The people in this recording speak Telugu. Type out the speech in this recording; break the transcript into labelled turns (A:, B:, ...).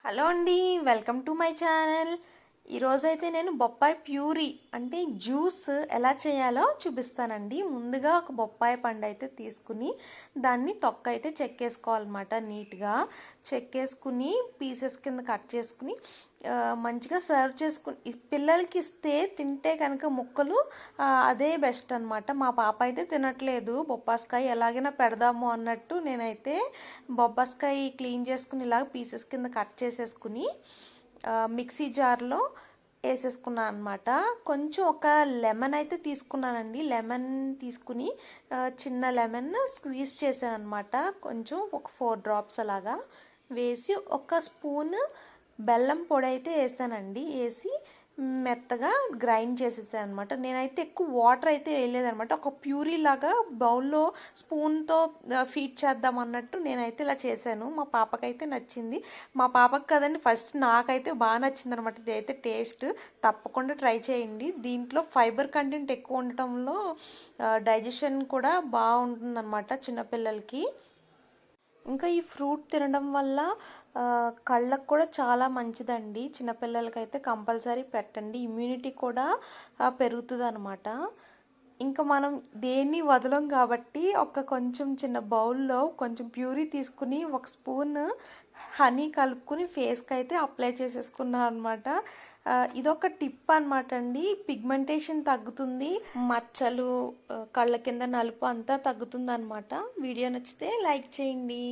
A: హలో అండి, వెల్కమ్ టు మై ఛానల్. ఈరోజైతే నేను బొప్పాయి ప్యూరీ అంటే జ్యూస్ ఎలా చేయాలో చూపిస్తానండి. ముందుగా ఒక బొప్పాయి పండు అయితే తీసుకుని దాన్ని తొక్క అయితే చెక్కేసుకోవాలన్నమాట. నీట్గా చెక్కేసుకుని పీసెస్ కింద కట్ చేసుకుని మంచిగా సర్వ్ చేసుకుని పిల్లలకి ఇస్తే తింటే కనుక ముక్కలు అదే బెస్ట్ అనమాట. మా పాప అయితే తినట్లేదు. బొప్పాస్కాయ ఎలాగైనా పెడదాము అన్నట్టు నేనైతే బొప్పాస్కాయ క్లీన్ చేసుకుని ఇలాగ పీసెస్ కింద కట్ చేసేసుకుని మిక్సీ జార్లో వేసేసుకున్నాను అనమాట. కొంచెం ఒక లెమన్ అయితే తీసుకున్నానండి. లెమన్ తీసుకుని చిన్న లెమన్ స్క్వీజ్ చేశాను అనమాట. కొంచెం ఒక 4 డ్రాప్స్ అలాగా వేసి ఒక స్పూన్ బెల్లం పొడి అయితే వేసానండి. వేసి మెత్తగా గ్రైండ్ చేసేసాను అనమాట. నేనైతే ఎక్కువ వాటర్ అయితే వేయలేదనమాట. ఒక ప్యూరీ లాగా బౌల్లో స్పూన్తో ఫీడ్ చేద్దాం అన్నట్టు నేనైతే ఇలా చేశాను. మా పాపకైతే నచ్చింది. మా పాపకి కదండి, ఫస్ట్ నాకైతే బాగా నచ్చింది అనమాట. ఇది అయితే టేస్ట్ తప్పకుండా ట్రై చేయండి. దీంట్లో ఫైబర్ కంటెంట్ ఎక్కువ ఉండటంలో డైజెషన్ కూడా బాగుంటుందన్నమాట చిన్నపిల్లలకి. ఇంకా ఈ ఫ్రూట్ తినడం వల్ల కళ్ళకు కూడా చాలా మంచిదండి. చిన్నపిల్లలకైతే కంపల్సరీ పెట్టండి. ఇమ్యూనిటీ కూడా పెరుగుతుంది అనమాట. ఇంకా మనం దేన్ని వదలం కాబట్టి కొంచెం చిన్న బౌల్లో కొంచెం ప్యూరీ తీసుకుని ఒక స్పూన్ హనీ కలుపుకుని ఫేస్కి అయితే అప్లై చేసేసుకున్నాను అనమాట. ఇదొక టిప్ అనమాట అండి. పిగ్మెంటేషన్ తగ్గుతుంది, మచ్చలు కళ్ళ కింద నలుపు అంతా తగ్గుతుంది అనమాట. వీడియో నచ్చితే లైక్ చేయండి.